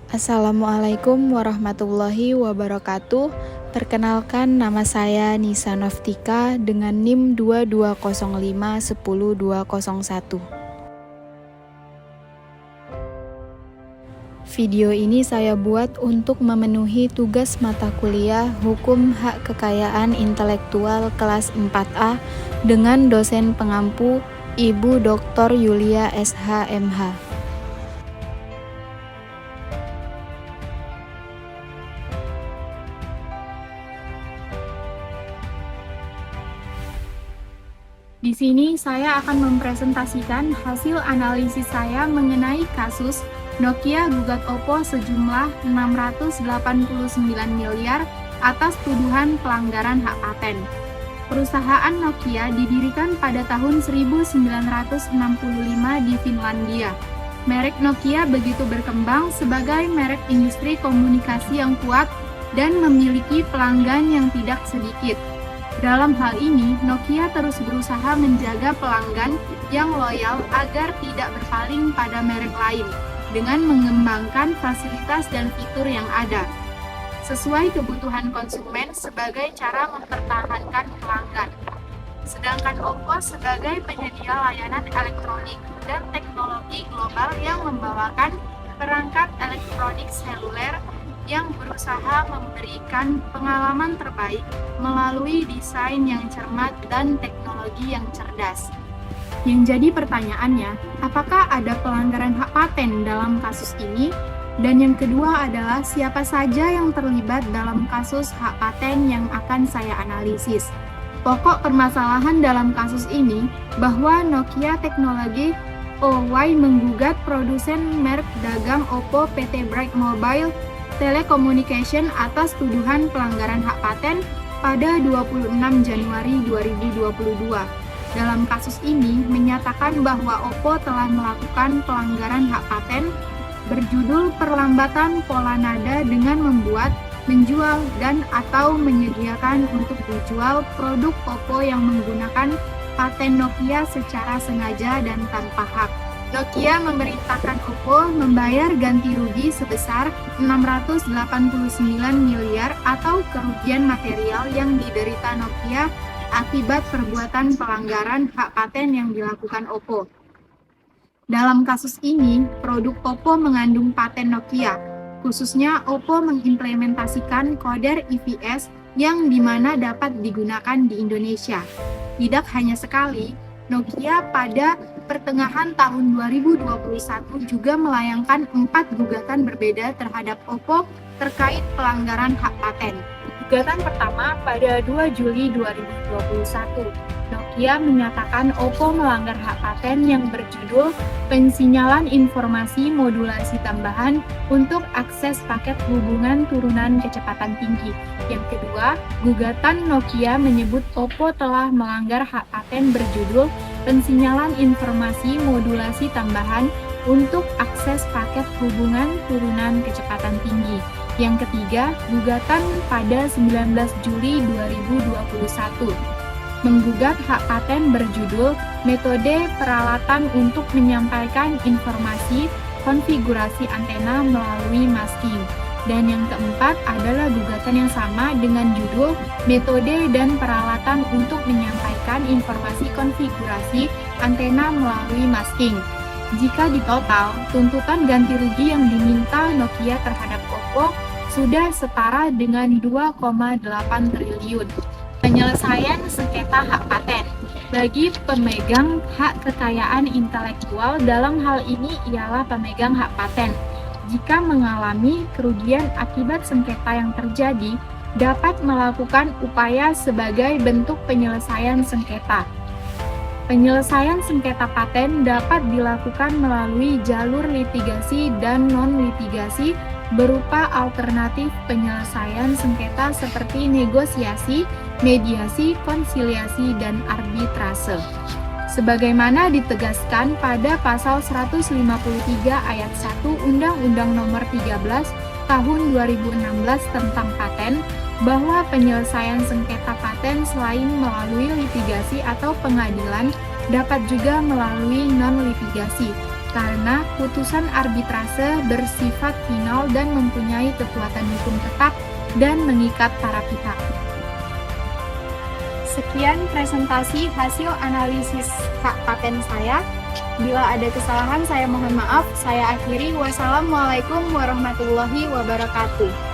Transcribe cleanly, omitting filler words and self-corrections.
Assalamualaikum warahmatullahi wabarakatuh. Perkenalkan, nama saya Nisa Noftika dengan NIM 2205 10201. Video ini saya buat untuk memenuhi tugas mata kuliah Hukum Hak Kekayaan Intelektual kelas 4A dengan dosen pengampu Ibu Dr. Yulia SH.MH. Di sini saya akan mempresentasikan hasil analisis saya mengenai kasus Nokia gugat Oppo sejumlah 689 miliar atas tuduhan pelanggaran hak paten. Perusahaan Nokia didirikan pada tahun 1965 di Finlandia. Merek Nokia begitu berkembang sebagai merek industri komunikasi yang kuat dan memiliki pelanggan yang tidak sedikit. Dalam hal ini, Nokia terus berusaha menjaga pelanggan yang loyal agar tidak berpaling pada merek lain dengan mengembangkan fasilitas dan fitur yang ada sesuai kebutuhan konsumen sebagai cara mempertahankan pelanggan. Sedangkan Oppo sebagai penyedia layanan elektronik dan teknologi global yang membawakan perangkat elektronik seluler yang berusaha memberikan pengalaman terbaik melalui desain yang cermat dan teknologi yang cerdas. Yang jadi pertanyaannya, apakah ada pelanggaran hak paten dalam kasus ini? Dan yang kedua adalah siapa saja yang terlibat dalam kasus hak paten yang akan saya analisis. Pokok permasalahan dalam kasus ini bahwa Nokia Teknologi Oy menggugat produsen merek dagang Oppo PT Bright Mobile Telecommunication atas tuduhan pelanggaran hak paten pada 26 Januari 2022. Dalam kasus ini menyatakan bahwa Oppo telah melakukan pelanggaran hak paten berjudul perlambatan pola nada dengan membuat, menjual, dan atau menyediakan untuk dijual produk Oppo yang menggunakan paten Nokia secara sengaja dan tanpa hak. Nokia memerintahkan Oppo membayar ganti rugi sebesar 689 miliar atau kerugian material yang diderita Nokia akibat perbuatan pelanggaran hak paten yang dilakukan Oppo. Dalam kasus ini, produk Oppo mengandung paten Nokia, khususnya Oppo mengimplementasikan koder IVS yang dimana dapat digunakan di Indonesia. Tidak hanya sekali, Nokia pada pertengahan tahun 2021 juga melayangkan 4 gugatan berbeda terhadap Oppo terkait pelanggaran hak paten. Gugatan pertama pada 2 Juli 2021, Nokia menyatakan Oppo melanggar hak paten yang berjudul pensinyalan informasi modulasi tambahan untuk akses paket hubungan turunan kecepatan tinggi. Yang kedua, gugatan Nokia menyebut Oppo telah melanggar hak paten berjudul pensinyalan informasi modulasi tambahan untuk akses paket hubungan turunan kecepatan tinggi. Yang ketiga, gugatan pada 19 Juli 2021 menggugat hak paten berjudul metode peralatan untuk menyampaikan informasi konfigurasi antena melalui masking. Dan yang keempat adalah gugatan yang sama dengan judul metode dan peralatan untuk menyampaikan informasi konfigurasi antena melalui masking. Jika ditotal, tuntutan ganti rugi yang diminta Nokia terhadap Oppo sudah setara dengan 2,8 triliun. Penyelesaian sengketa hak paten bagi pemegang hak kekayaan intelektual dalam hal ini ialah pemegang hak paten. Jika mengalami kerugian akibat sengketa yang terjadi, dapat melakukan upaya sebagai bentuk penyelesaian sengketa. Penyelesaian sengketa paten dapat dilakukan melalui jalur litigasi dan non-litigasi berupa alternatif penyelesaian sengketa seperti negosiasi, mediasi, konsiliasi, dan arbitrase. Sebagaimana ditegaskan pada pasal 153 ayat 1 Undang-Undang Nomor 13 Tahun 2016 tentang paten, bahwa penyelesaian sengketa paten selain melalui litigasi atau pengadilan dapat juga melalui non-litigasi. karena putusan arbitrase bersifat final dan mempunyai kekuatan hukum tetap dan mengikat para pihak. Sekian presentasi hasil analisis hak paten saya. Bila ada kesalahan, saya mohon maaf. Saya akhiri. Wassalamualaikum warahmatullahi wabarakatuh.